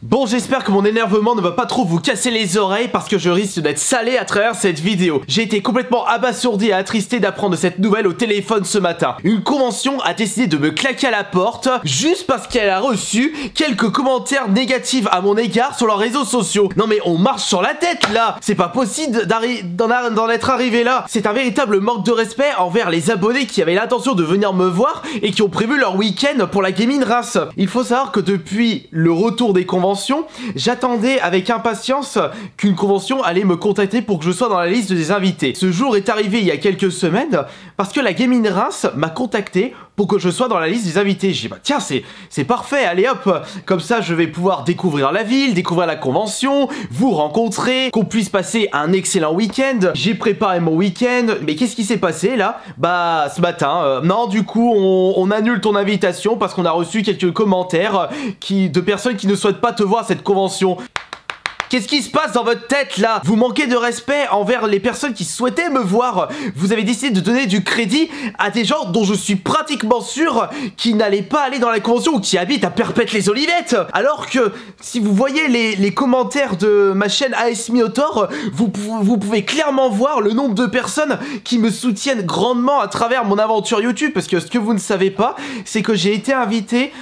Bon, j'espère que mon énervement ne va pas trop vous casser les oreilles parce que je risque d'être salé à travers cette vidéo. J'ai été complètement abasourdi et attristé d'apprendre cette nouvelle au téléphone ce matin. Une convention a décidé de me claquer à la porte juste parce qu'elle a reçu quelques commentaires négatifs à mon égard sur leurs réseaux sociaux. Non mais on marche sur la tête là. C'est pas possible d'en être arrivé là. C'est un véritable manque de respect envers les abonnés qui avaient l'intention de venir me voir et qui ont prévu leur week-end pour la Gaming Race. Il faut savoir que depuis le retour des conventions, j'attendais avec impatience qu'une convention allait me contacter pour que je sois dans la liste des invités. Ce jour est arrivé il y a quelques semaines parce que la Gaming Race m'a contacté pour que je sois dans la liste des invités. J'ai dit bah tiens c'est parfait, allez hop, comme ça je vais pouvoir découvrir la ville, découvrir la convention, vous rencontrer, qu'on puisse passer un excellent week-end. J'ai préparé mon week-end, mais qu'est-ce qui s'est passé là? Bah ce matin, non du coup on annule ton invitation parce qu'on a reçu quelques commentaires de personnes qui ne souhaitent pas te voir à cette convention. Qu'est-ce qui se passe dans votre tête là? Vous manquez de respect envers les personnes qui souhaitaient me voir. Vous avez décidé de donner du crédit à des gens dont je suis pratiquement sûr qui n'allaient pas aller dans la convention ou qui habitent à Perpète-les-Olivettes. Alors que si vous voyez les commentaires de ma chaîne AS Minotaur, vous pouvez clairement voir le nombre de personnes qui me soutiennent grandement à travers mon aventure YouTube. Parce que ce que vous ne savez pas, c'est que j'ai été invité,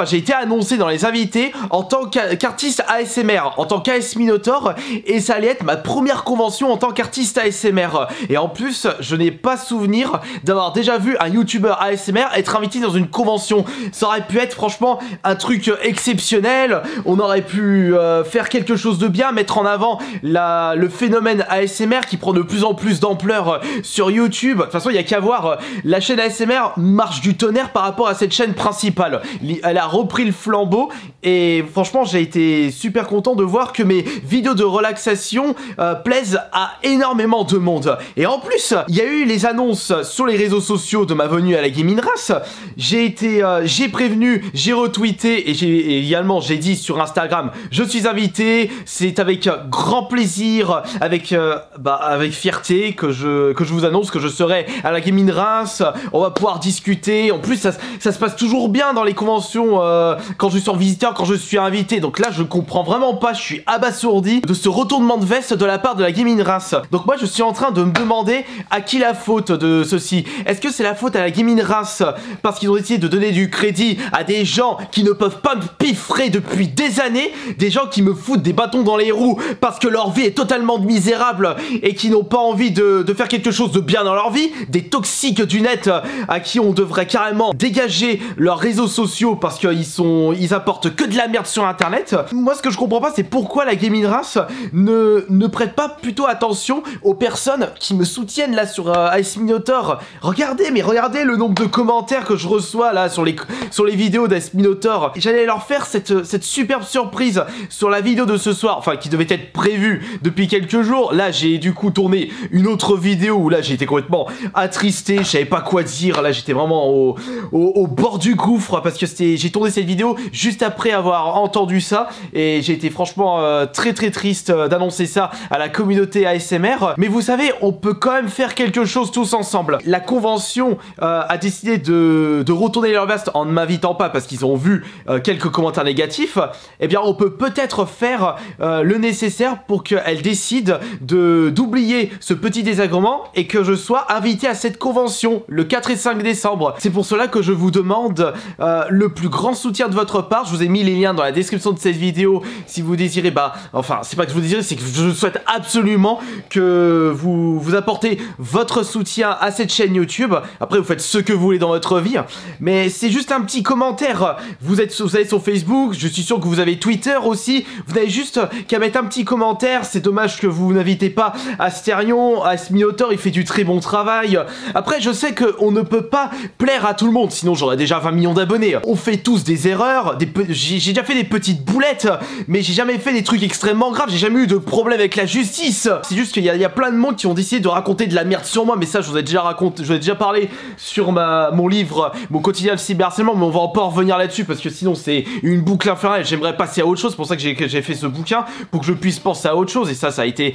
j'ai été annoncé dans les invités en tant qu'artiste ASMR, en tant qu'AS Minotaur, et ça allait être ma première convention en tant qu'artiste ASMR. Et en plus, je n'ai pas souvenir d'avoir déjà vu un YouTuber ASMR être invité dans une convention. Ça aurait pu être franchement un truc exceptionnel. On aurait pu faire quelque chose de bien, mettre en avant le phénomène ASMR qui prend de plus en plus d'ampleur sur YouTube. De toute façon, il n'y a qu'à voir, la chaîne ASMR marche du tonnerre par rapport à cette chaîne principale. Elle a repris le flambeau et franchement, j'ai été super content de voir que mes vidéos de relaxation plaisent à énormément de monde. Et en plus, il y a eu les annonces sur les réseaux sociaux de ma venue à la Gaming Race. J'ai prévenu, j'ai retweeté et également j'ai dit sur Instagram, je suis invité, c'est avec grand plaisir, avec fierté que je vous annonce que je serai à la Gaming Race. On va pouvoir discuter. En plus, ça se passe toujours bien dans les conventions quand je suis en visiteur, quand je suis invité. Donc là, je comprends vraiment pas, je suis abasourdi de ce retournement de veste de la part de la Gaming Race. Donc moi je suis en train de me demander à qui la faute de ceci. Est-ce que c'est la faute à la Gaming Race parce qu'ils ont essayé de donner du crédit à des gens qui ne peuvent pas me piffrer depuis des années, des gens qui me foutent des bâtons dans les roues parce que leur vie est totalement misérable et qui n'ont pas envie de faire quelque chose de bien dans leur vie, des toxiques du net à qui on devrait carrément dégager leurs réseaux sociaux parce qu'ils apportent que de la merde sur internet. Moi ce que je comprends pas, c'est pourquoi la Gaming Race ne prête pas plutôt attention aux personnes qui me soutiennent là sur AS Minotaur. Regardez le nombre de commentaires que je reçois là sur les vidéos d'AS Minotaur. J'allais leur faire cette superbe surprise sur la vidéo de ce soir, enfin qui devait être prévue depuis quelques jours. Là j'ai du coup tourné une autre vidéo où là j'ai été complètement attristé, je savais pas quoi dire, là j'étais vraiment au bord du gouffre parce que j'ai tourné cette vidéo juste après avoir entendu ça et j'ai été franchement très triste d'annoncer ça à la communauté ASMR. Mais vous savez, on peut quand même faire quelque chose tous ensemble. La convention a décidé de retourner leur veste en ne m'invitant pas parce qu'ils ont vu quelques commentaires négatifs. Eh bien on peut peut-être faire le nécessaire pour qu'elle décide d'oublier ce petit désagrément et que je sois invité à cette convention le 4 et 5 décembre. C'est pour cela que je vous demande le plus grand soutien de votre part. Je vous ai mis les liens dans la description de cette vidéo si vous désirez, c'est pas que je vous désire, c'est que je souhaite absolument que vous apportez votre soutien à cette chaîne YouTube. Après vous faites ce que vous voulez dans votre vie, mais c'est juste un petit commentaire. Vous allez sur Facebook, je suis sûr que vous avez Twitter aussi, vous n'avez juste qu'à mettre un petit commentaire. C'est dommage que vous n'invitez pas Asterion, AS Minotaur, il fait du très bon travail. Après je sais qu'on ne peut pas plaire à tout le monde, sinon j'aurais déjà 20 millions d'abonnés. On fait tous des erreurs, j'ai déjà fait des petites boulettes, mais j'ai jamais fait des trucs extrêmement grave, j'ai jamais eu de problème avec la justice. C'est juste qu'il y a plein de monde qui ont décidé de raconter de la merde sur moi, mais ça je vous ai déjà raconté, je vous ai déjà parlé sur mon livre, mon quotidien de cyberharcèlement, mais on va pas en revenir là-dessus parce que sinon c'est une boucle infernale. J'aimerais passer à autre chose, c'est pour ça que j'ai fait ce bouquin, pour que je puisse penser à autre chose, et ça a été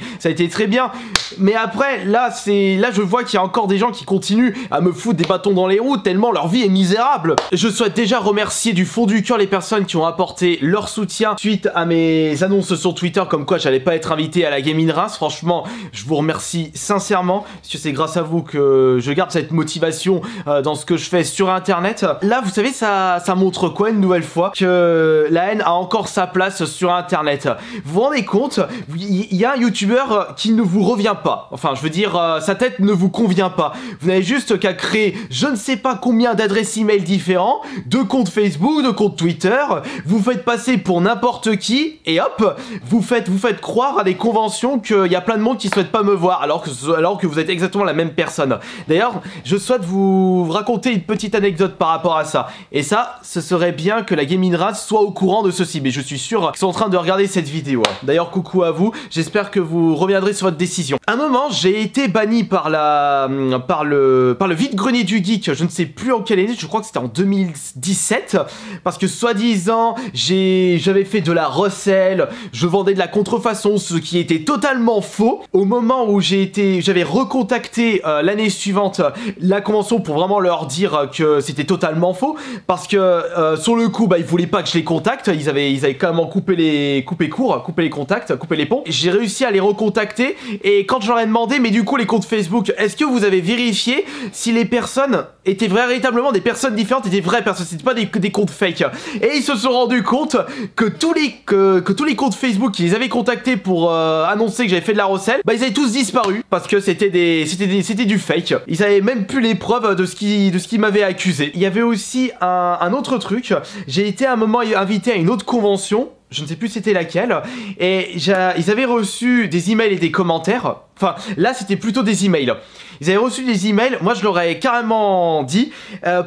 très bien. Mais après, là je vois qu'il y a encore des gens qui continuent à me foutre des bâtons dans les roues tellement leur vie est misérable. Je souhaite déjà remercier du fond du cœur les personnes qui ont apporté leur soutien suite à mes annonces sur Twitter comme quoi j'allais pas être invité à la Gaming Reims. Franchement, je vous remercie sincèrement, parce que c'est grâce à vous que je garde cette motivation dans ce que je fais sur internet. Là, vous savez, ça montre quoi une nouvelle fois? Que la haine a encore sa place sur internet. Vous vous rendez compte? Il y a un youtubeur qui ne vous revient pas. Enfin, je veux dire, sa tête ne vous convient pas. Vous n'avez juste qu'à créer je ne sais pas combien d'adresses email différents, de comptes Facebook, de comptes Twitter, vous faites passer pour n'importe qui, et hop, vous faites croire à des conventions qu'il y a plein de monde qui souhaite pas me voir, alors que vous êtes exactement la même personne. D'ailleurs, je souhaite vous raconter une petite anecdote par rapport à ça. Et ça, ce serait bien que la Gaming Reims soit au courant de ceci, mais je suis sûr qu'ils sont en train de regarder cette vidéo. D'ailleurs, coucou à vous, j'espère que vous reviendrez sur votre décision. À un moment, j'ai été banni par le vide-grenier du geek, je ne sais plus en quelle année, je crois que c'était en 2017, parce que soi-disant, j'avais fait de la recel, je vendais de la contrefaçon, ce qui était totalement faux. Au moment où j'avais recontacté l'année suivante la convention pour vraiment leur dire que c'était totalement faux, parce que sur le coup, ils voulaient pas que je les contacte, ils avaient carrément coupé les contacts, coupé les ponts. J'ai réussi à les recontacter, et quand je leur ai demandé, mais du coup les comptes Facebook, est-ce que vous avez vérifié si les personnes étaient véritablement des personnes différentes, étaient vraies personnes, c'était pas des comptes fake? Et ils se sont rendus compte que tous les comptes Facebook qui les avaient contactés pour annoncer que j'avais fait de la recel, ils avaient tous disparu parce que c'était du fake. Ils avaient même plus les preuves de ce qui m'avait accusé. Il y avait aussi un autre truc, j'ai été à un moment invité à une autre convention, je ne sais plus c'était laquelle, et ils avaient reçu des emails et des commentaires. Enfin, là c'était plutôt des emails. Ils avaient reçu des emails, moi je leur ai carrément dit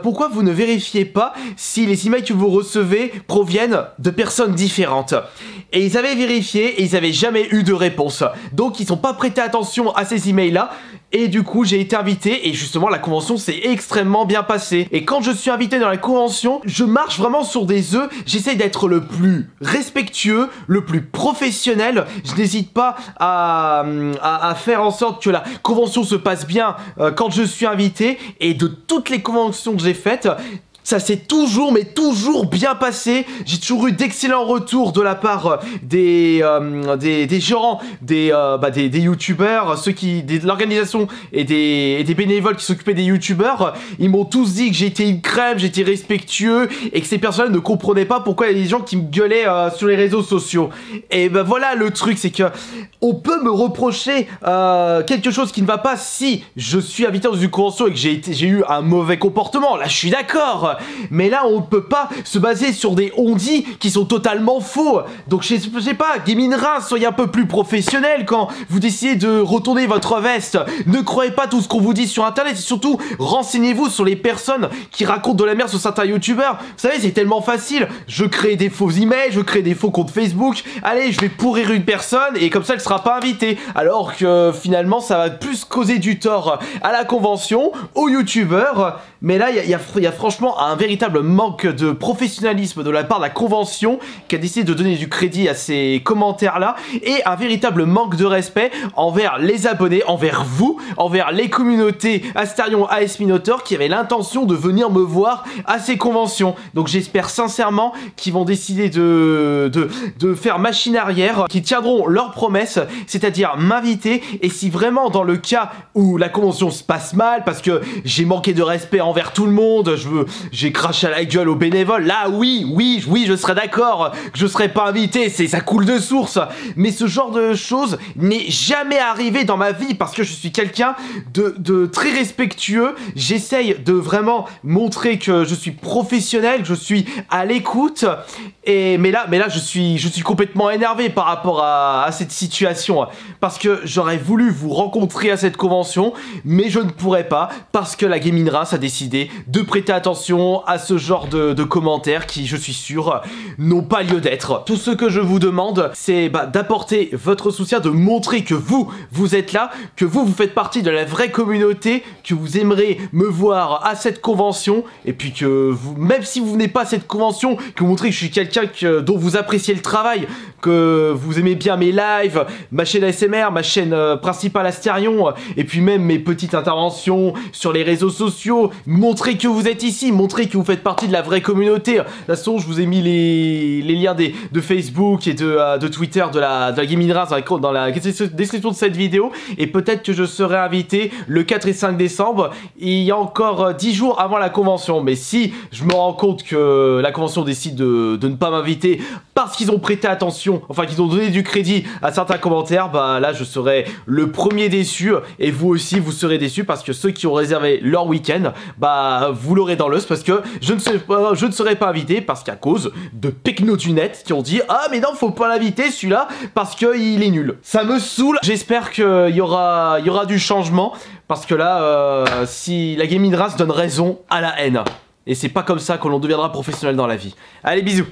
pourquoi vous ne vérifiez pas si les emails que vous recevez proviennent de personnes différentes. Et ils avaient vérifié et ils n'avaient jamais eu de réponse. Donc ils n'ont pas prêté attention à ces emails là. Et du coup j'ai été invité et justement la convention s'est extrêmement bien passée. Et quand je suis invité dans la convention, je marche vraiment sur des œufs. J'essaye d'être le plus respectueux, le plus professionnel. Je n'hésite pas à faire en sorte que la convention se passe bien quand je suis invité. Et de toutes les conventions que j'ai faites, ça s'est toujours, mais toujours bien passé. J'ai toujours eu d'excellents retours de la part des gérants, des youtubeurs, de l'organisation et des bénévoles qui s'occupaient des youtubeurs. Ils m'ont tous dit que j'étais une crème, j'étais respectueux et que ces personnes ne comprenaient pas pourquoi il y a des gens qui me gueulaient sur les réseaux sociaux. Et voilà le truc, c'est que on peut me reprocher quelque chose qui ne va pas si je suis invité dans une convention et que j'ai eu un mauvais comportement. Là, je suis d'accord. Mais là, on ne peut pas se baser sur des on-dit qui sont totalement faux. Donc, je sais pas, Gaming Reims, soyez un peu plus professionnel quand vous décidez de retourner votre veste. Ne croyez pas tout ce qu'on vous dit sur Internet et surtout, renseignez-vous sur les personnes qui racontent de la merde sur certains youtubeurs. Vous savez, c'est tellement facile. Je crée des faux emails, je crée des faux comptes Facebook. Allez, je vais pourrir une personne et comme ça, elle sera pas invitée. Alors que finalement, ça va plus causer du tort à la convention, aux youtubeurs. Mais là, il y a franchement un véritable manque de professionnalisme de la part de la convention qui a décidé de donner du crédit à ces commentaires-là et un véritable manque de respect envers les abonnés, envers vous, envers les communautés Astarion AS Minotaur qui avaient l'intention de venir me voir à ces conventions. Donc j'espère sincèrement qu'ils vont décider de faire machine arrière, qu'ils tiendront leurs promesses, c'est-à-dire m'inviter et si vraiment dans le cas où la convention se passe mal parce que j'ai manqué de respect envers tout le monde, j'ai craché à la gueule aux bénévoles, là oui, je serais d'accord que je serais pas invité, ça coule de source, mais ce genre de choses n'est jamais arrivé dans ma vie parce que je suis quelqu'un de très respectueux, j'essaye de vraiment montrer que je suis professionnel, que je suis à l'écoute, mais là je suis complètement énervé par rapport à cette situation, parce que j'aurais voulu vous rencontrer à cette convention, mais je ne pourrais pas, parce que la Gaming Reims a décidé de prêter attention attention à ce genre de commentaires qui, je suis sûr, n'ont pas lieu d'être. Tout ce que je vous demande, c'est d'apporter votre soutien, de montrer que vous êtes là, que vous faites partie de la vraie communauté, que vous aimerez me voir à cette convention, et puis que vous, même si vous venez pas à cette convention, que vous montrez que je suis quelqu'un dont vous appréciez le travail, que vous aimez bien mes lives, ma chaîne ASMR, ma chaîne principale Astérion, et puis même mes petites interventions sur les réseaux sociaux. Montrez que vous êtes ici, montrez que vous faites partie de la vraie communauté. De toute façon, je vous ai mis les liens de Facebook et de Twitter de la Gaming Race dans la description de cette vidéo, et peut-être que je serai invité le 4 et 5 décembre. Il y a encore 10 jours avant la convention, mais si je me rends compte que la convention décide de ne pas m'inviter parce qu'ils ont prêté attention, enfin qu'ils ont donné du crédit à certains commentaires, bah là je serai le premier déçu, et vous aussi vous serez déçus, parce que ceux qui ont réservé leur week-end, bah vous l'aurez dans l'os, parce que je ne serai pas invité, parce qu'à cause de Pecno du net qui ont dit « Ah mais non, faut pas l'inviter celui-là parce qu'il est nul ». Ça me saoule. J'espère qu'il y aura du changement, parce que là, si la Gaming Race donne raison à la haine, et c'est pas comme ça que l'on deviendra professionnel dans la vie. Allez, bisous.